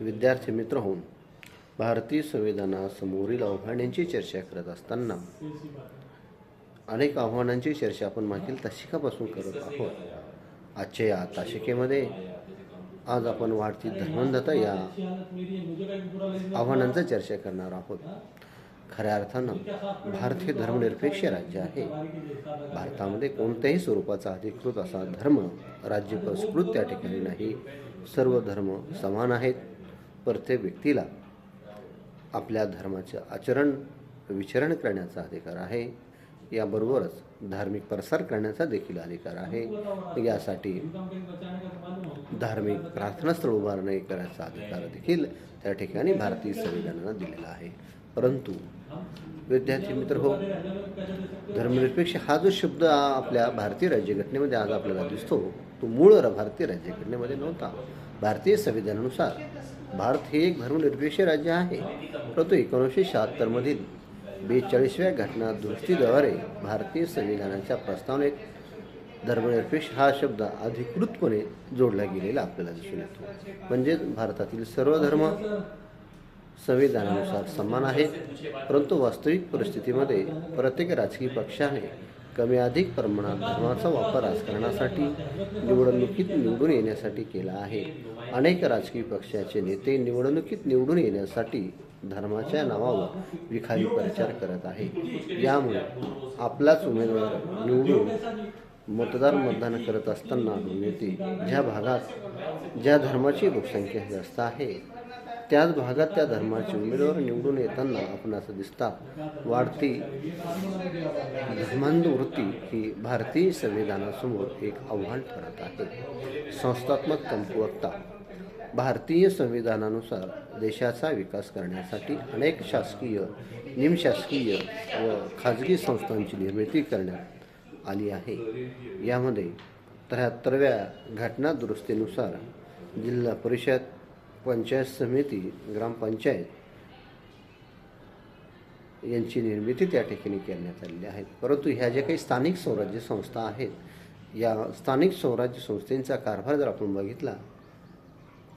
विद्यार्थी मित्र होऊन भारतीय संविधानासमोरील आव्हानांची चर्चा करत असताना अनेक आव्हानांची चर्चा आपण मागील दशकापासून करत आहोत। आजच्या या तासिकेमध्ये आज आपण वाढती धर्मांधता या आव्हानांचा चर्चा करणार आहोत। खऱ्या अर्थानं भारत हे धर्मनिरपेक्ष राज्य आहे। भारतामध्ये कोणत्याही स्वरूपाचा अधिकृत असा धर्म राज्य पुरस्कृत त्या ठिकाणी नाही। सर्व धर्म समान आहेत। प्रत्येक व्यक्तीला आपल्या धर्माचे आचरण विचरण करण्याचा अधिकार आहे। याबरोबरच धार्मिक प्रसार करण्याचा देखील अधिकार आहे। यासाठी धार्मिक प्रार्थनास्थळ उभारणे करायचा अधिकार देखील त्या ठिकाणी भारतीय संविधानाने दिलेला आहे। परंतु विद्यार्थी मित्र हो, धर्मनिरपेक्ष हा जो शब्द आपल्या भारतीय राज्यघटनेमध्ये आज आपल्याला दिसतो तो मूळ भारतीय राज्यघटनेमध्ये नव्हता। भारतीय संविधानानुसार भारत हे एक धर्मनिरपेक्ष राज्य आहे, परंतु 1976 मधील 42व्या घटना दुरुस्तीद्वारे भारतीय संविधानाच्या प्रस्तावनेत धर्मनिरपेक्ष हा शब्द अधिकृतपणे जोडला गेलेला आपल्याला दिसून येतो। म्हणजे भारतातील सर्व धर्म संविधानानुसार समान आहेत, परंतु वास्तविक परिस्थितीमध्ये प्रत्येक राजकीय पक्षाने कमी अधिक प्रमाणात धर्माचा वापर राजकारणासाठी निवडणुकीत निवडून येण्यासाठी केला आहे। अनेक राजकीय पक्षाचे नेते निवडणुकीत निवडून येण्यासाठी धर्माच्या नावावर विखारी प्रचार करत आहे। यामुळे आपलाच उमेदवार निवडून मतदान करत असताना नेते ज्या भागात ज्या धर्माची लोकसंख्या जास्त आहे त्याच भागात त्या धर्माचे उमेदवार निवडून येताना आपणास दिसतात। वाढती धर्मांध वृत्ती ही भारतीय संविधानासमोर एक आव्हान ठरत आहे। संस्थात्मक कमकुवतता भारतीय संविधानानुसार देशाचा विकास करण्यासाठी अनेक शासकीय, निमशासकीय व खाजगी संस्थांची निर्मिती करण्यात आली आहे। यामध्ये 73व्या घटना दुरुस्तीनुसार जिल्हा परिषद, पंचायत समिती, ग्रामपंचायत यांची निर्मिती त्या ठिकाणी करण्यात आलेली आहे। परंतु ह्या ज्या काही स्थानिक स्वराज्य संस्था आहेत, या स्थानिक स्वराज्य संस्थेचा कारभार जर आपण बघितला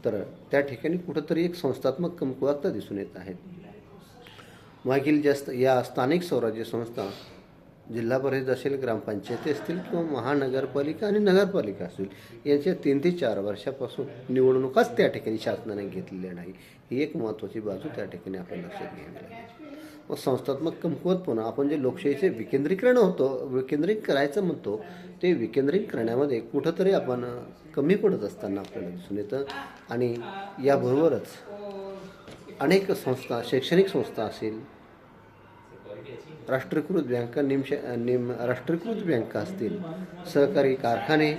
तर त्या ठिकाणी कुठंतरी एक संस्थात्मक कमकुवतता दिसून येत आहे। मागील या स्थानिक स्वराज्य संस्था जिल्हा परिषद असेल, ग्रामपंचायती असतील किंवा महानगरपालिका आणि नगरपालिका असतील, यांच्या 3 ते 4 वर्षापासून निवडणुकाच त्या ठिकाणी शासनाने घेतलेल्या नाही। ही एक महत्त्वाची बाजू त्या ठिकाणी आपल्याला लक्षात घ्यावी लागेल। व संस्थात्मक कमकुवतपणा आपण जे लोकशाहीचे विकेंद्रीकरण करायचं म्हणतो, ते विकेंद्रीकरण करण्यामध्ये कुठंतरी आपण कमी पडत असताना आपल्याला दिसून येतं। आणि याबरोबरच अनेक संस्था, शैक्षणिक संस्था असेल, राष्ट्रीयकृत बँका, राष्ट्रीयकृत बँका असतील, सहकारी कारखाने,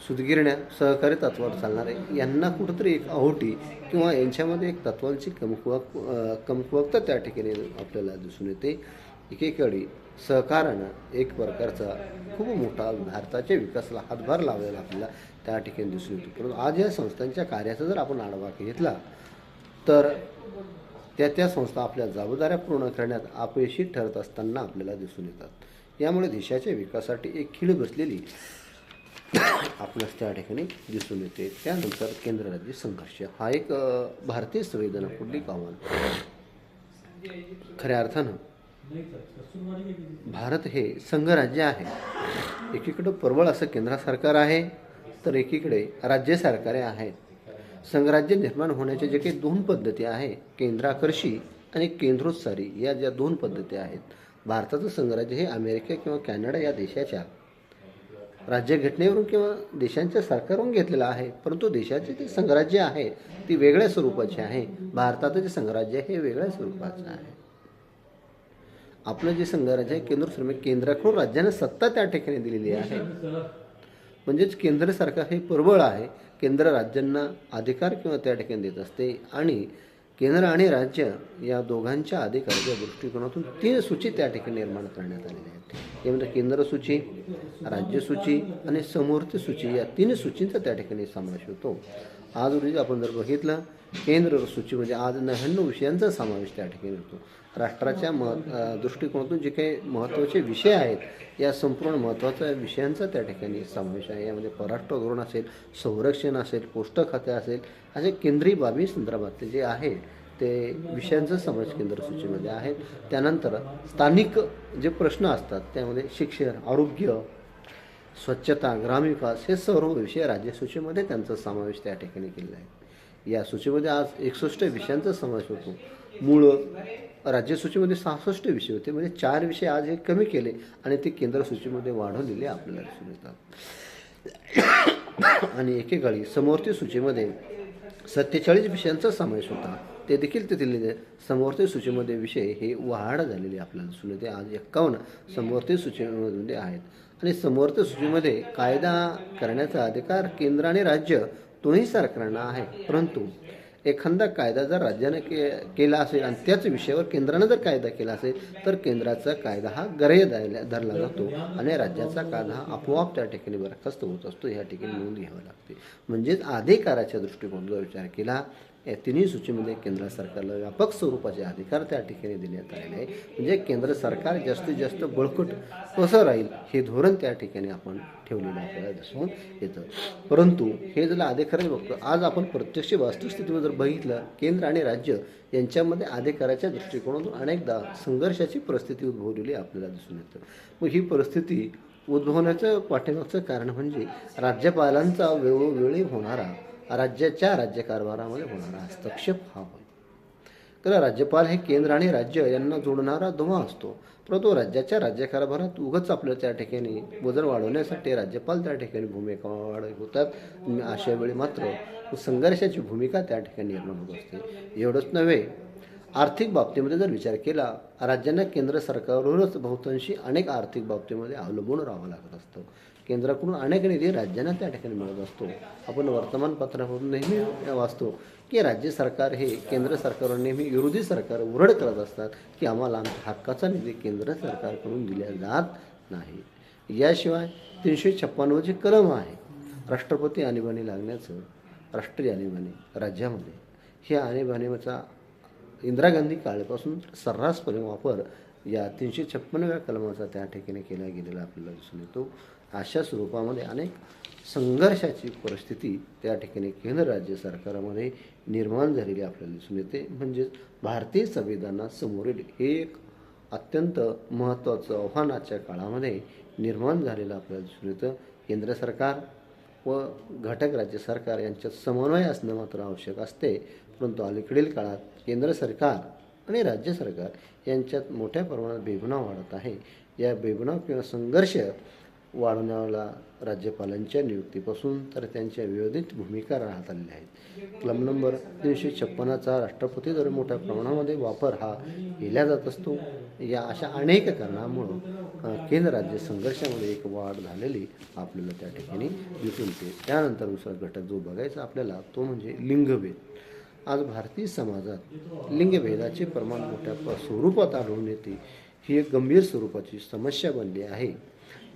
सूतगिरण्या सहकारी तत्वावर चालणारे, यांना कुठंतरी एक ओहोटी किंवा यांच्यामध्ये एक तत्वांची कमकुवतता त्या ठिकाणी आपल्याला दिसून येते। एकीकडे सहकारानं एक प्रकारचा खूप मोठा भारताच्या विकासाला हातभार लावलेला आपल्याला त्या ठिकाणी दिसून येतो। परंतु आज या संस्थांच्या कार्याचा जर आपण आढावा घेतला तर त्या संस्था आपल्या जबाबदाऱ्या पूर्ण करण्यात अपयशी ठरत असताना आपल्याला दिसून येतात। यामुळे देशाच्या विकासासाठी एक खीळ बसलेली आपल्यास त्या ठिकाणी दिसून येते। त्यानंतर केंद्र राज्य संघर्ष हा एक भारतीय संविधानापुढील आव्हान। खऱ्या अर्थानं भारत हे संघराज्य आहे। एकीकडे प्रबळ असं केंद्र सरकार आहे, तर एकीकडे राज्य सरकारे आहेत। संघराज्य निर्माण होण्याचे जे काही 2 पद्धती आहे, केंद्राकर्षी आणि केंद्रोत्सारी, या ज्या 2 पद्धती आहेत। भारताचं संघराज्य हे अमेरिका किंवा कॅनडा या देशाच्या राज्यघटनेवरून किंवा देशांच्या सरकारवरून घेतलेलं आहे, परंतु देशाचे जे संघराज्य आहे ती वेगळ्या स्वरूपाचे आहे। भारताचं जे संघराज्य आहे हे वेगळ्या स्वरूपाचं आहे। आपलं जे संघराज्य आहे केंद्राकडून राज्यांना सत्ता त्या ठिकाणी दिलेली आहे। म्हणजेच केंद्र सरकार हे प्रबळ आहे, केंद्र राज्यांना अधिकार किंवा त्या ठिकाणी देत असते। आणि केंद्र आणि राज्य या दोघांच्या अधिकाराच्या दृष्टिकोनातून 3 सूची त्या ठिकाणी निर्माण करण्यात आलेल्या आहेत। यामध्ये केंद्र सूची, राज्य सूची आणि समवर्ती सूची या 3 सूचींचा त्या ठिकाणी समावेश होतो। आज रोजी आपण जर बघितलं केंद्र सूचीमध्ये आज 99 विषयांचा समावेश त्या ठिकाणी होतो. राष्ट्राच्या दृष्टिकोनातून जे काही महत्त्वाचे विषय आहेत या संपूर्ण महत्त्वाच्या विषयांचा त्या ठिकाणी समावेश आहे. यामध्ये परराष्ट्र धोरण असेल, संरक्षण असेल, पोस्ट खाते असेल, असे केंद्रीय बाबी संदर्भातले जे आहे ते विषयांचा समावेश केंद्र सूचीमध्ये आहे. त्यानंतर स्थानिक जे प्रश्न असतात त्यामध्ये शिक्षण, आरोग्य, स्वच्छता, ग्रामविकास हे सर्व विषय राज्य सूचीमध्ये त्यांचा समावेश त्या ठिकाणी केलेला आहे. या सूचीमध्ये आज 61 विषयांचा समावेश होतो. मूळ राज्य सूचीमध्ये 66 विषय होते, म्हणजे 4 विषय आज हे कमी केले आणि ते केंद्र सूचीमध्ये वाढवलेले आपल्याला दिसून येतात. आणि एकेकाळी समवर्ती सूचीमध्ये 47 विषयांचा समावेश होता, ते देखील तेथील समवर्ती सूचीमध्ये विषय हे वाढ झालेले आपल्याला दिसून येते. आज 51 समवर्ती सूचीमध्ये आहेत. आणि समवर्ती सूचीमध्ये कायदा करण्याचा अधिकार केंद्र आणि राज्य दोन्ही सरकारांना आहे, परंतु एखादा कायदा जर राज्याने केला असेल आणि त्याच विषयावर केंद्रानं जर कायदा केला असेल तर केंद्राचा कायदा हा ग्राह्य धरला जातो आणि राज्याचा कायदा हा आपोआप त्या ठिकाणी बरखास्त होत असतो. या ठिकाणी नोंद घ्यावी लागते. म्हणजेच अधिकाराच्या दृष्टिकोनाचा विचार केला या तिन्ही सूचीमध्ये केंद्र सरकारला व्यापक स्वरूपाचे अधिकार त्या ठिकाणी देण्यात आलेले आहे. म्हणजे केंद्र सरकार जास्तीत जास्त बळकट कसं राहील हे धोरण त्या ठिकाणी आपण ठेवलेलं आपल्याला दिसून येतं. परंतु हे जर अधिकारी बघतो, आज आपण प्रत्यक्ष वास्तुस्थितीवर जर बघितलं केंद्र आणि राज्य यांच्यामध्ये अधिकाराच्या दृष्टिकोनातून अनेकदा संघर्षाची परिस्थिती उद्भवलेली आपल्याला दिसून येतं. मग ही परिस्थिती उद्भवण्याचं पाठीमागचं कारण म्हणजे राज्यपालांचा वेळोवेळी होणारा राज्याच्या राज्यकारभारामध्ये होणारा हस्तक्षेप हा होय. तर राज्यपाल हे केंद्र आणि राज्य यांना जोडणारा दुवा असतो, परंतु राज्याच्या राज्यकारभारात उगाच आपलं त्या ठिकाणी वजन वाढवण्यासाठी राज्यपाल त्या ठिकाणी भूमिका होतात. अशा वेळी मात्र संघर्षाची भूमिका त्या ठिकाणी निर्माण होत असते. एवढंच नव्हे, आर्थिक बाबतीमध्ये जर विचार केला राज्यांना केंद्र सरकारवरच बहुतांशी अनेक आर्थिक बाबतीमध्ये अवलंबून राहावं लागत असतं. केंद्राकडून अनेक निधी राज्यांना त्या ठिकाणी मिळत असतो. आपण वर्तमानपत्रावरून नेहमी वाचतो की राज्य सरकार हे केंद्र सरकारवर नेहमी विरोधी सरकार उरड करत असतात की आम्हाला आमच्या हक्काचा निधी केंद्र सरकारकडून दिला जात नाही. याशिवाय 356 जे कलम आहे राष्ट्रपती आणीबाणी लागण्याचं, राष्ट्रीय आणीबाणी राज्यामध्ये, ह्या आणीबाणीचा इंदिरा गांधी काळापासून सर्रासपणे वापर या 356व्या कलमाचा त्या ठिकाणी केला गेलेला आपल्याला दिसून येतो. अशा स्वरूपामध्ये अनेक संघर्षाची परिस्थिती त्या ठिकाणी केंद्र राज्य सरकारामध्ये निर्माण झालेली आपल्याला दिसून येते. म्हणजेच भारतीय संविधानासमोरील हे एक अत्यंत महत्त्वाचं आव्हानाच्या काळामध्ये निर्माण झालेलं आपल्याला दिसून येतं. केंद्र सरकार व घटक राज्य सरकार यांच्यात समन्वय असणं मात्र आवश्यक असते, परंतु अलीकडील काळात केंद्र सरकार आणि राज्य सरकार यांच्यात मोठ्या प्रमाणात बेबनाव वाढत आहे. या बेबनाव किंवा संघर्ष वाढवण्याला राज्यपालांच्या नियुक्तीपासून तर त्यांच्या विरोधित भूमिका राहत आलेल्या आहेत. कलम नंबर 356चा राष्ट्रपतीद्वारे मोठ्या प्रमाणामध्ये वापर हा केला जात असतो. या अशा अनेक कारणामुळं केंद्र राज्य संघर्षामध्ये एक वाढ झालेली आपल्याला त्या ठिकाणी दिसून येते. त्यानंतर दुसरा घटक जो बघायचा आपल्याला तो म्हणजे लिंगभेद. आज भारतीय समाजात लिंगभेदाचे प्रमाण मोठ्या स्वरूपात आढळून येते. ही एक गंभीर स्वरूपाची समस्या बनली आहे.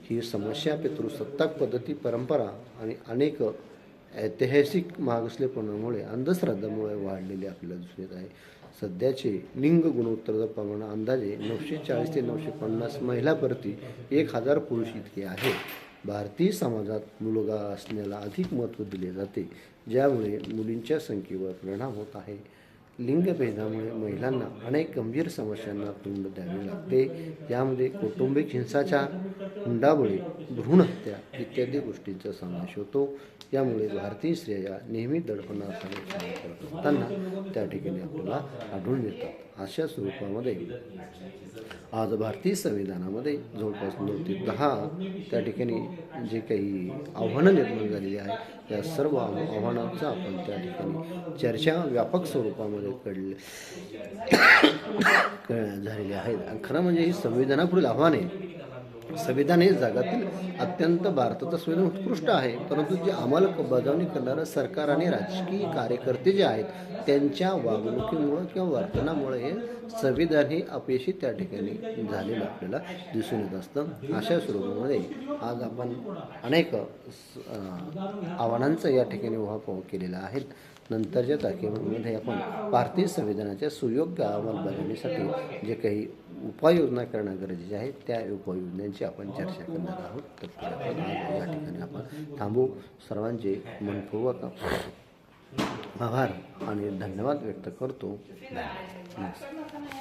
ही समस्या पितृसत्ताक पद्धती, परंपरा आणि अनेक ऐतिहासिक मागासलेपणामुळे, अंधश्रद्धामुळे वाढलेली आपल्याला दिसून येत आहे. सध्याचे लिंग गुणोत्तर प्रमाण अंदाजे 940 ते 950 महिला प्रति 1000 पुरुष इतके आहे. भारतीय समाजात मुलगा असण्याला अधिक महत्त्व दिले जाते, ज्यामुळे मुलींच्या संख्येवर परिणाम होत आहे. लिंगभेदामुळे महिलांना अनेक गंभीर समस्यांना तोंड द्यावे लागते. यामध्ये कौटुंबिक हिंसाचार, हुंडाबळी, भ्रूणहत्या इत्यादी गोष्टींचा समावेश होतो. यामुळे भारतीय स्त्रिया नेहमी दडपणाखाली काम करत असताना त्या ठिकाणी आपल्याला आढळून येतात. अशा स्वरूपामध्ये आज भारतीय संविधानामध्ये जवळपास 9 ते 10 त्या ठिकाणी जे काही आव्हानं निर्माण झालेली आहे या सर्व आव्हानांचा आपण त्या ठिकाणी चर्चा व्यापक स्वरूपामध्ये झालेली आहेत. खरं म्हणजे ही संविधानापुढील आव्हाने संविधान हे जगातील अत्यंत भारताचं संविधान उत्कृष्ट आहे, परंतु जे अंमलबजावणी करणारं सरकार आणि राजकीय कार्यकर्ते जे आहेत त्यांच्या वागणुकीमुळं किंवा वर्तनामुळे हे संविधान हे अपयशी त्या ठिकाणी झालेलं आपल्याला दिसून येत असतं. अशा स्वरूपामध्ये आज आपण अनेक आव्हानांचा या ठिकाणी उहापोह केलेला आहे. नंतरच्या तारखेमध्ये आपण भारतीय संविधानाच्या सुयोग्य अंमलबजावणीसाठी जे काही उपाययोजना करणं गरजेचे आहे त्या उपाययोजनांची आपण चर्चा करणार आहोत. तर आपण आज या ठिकाणी आपण थांबू. सर्वांचे मनपूर्वक आभार आणि धन्यवाद व्यक्त करतो. नमस्कार.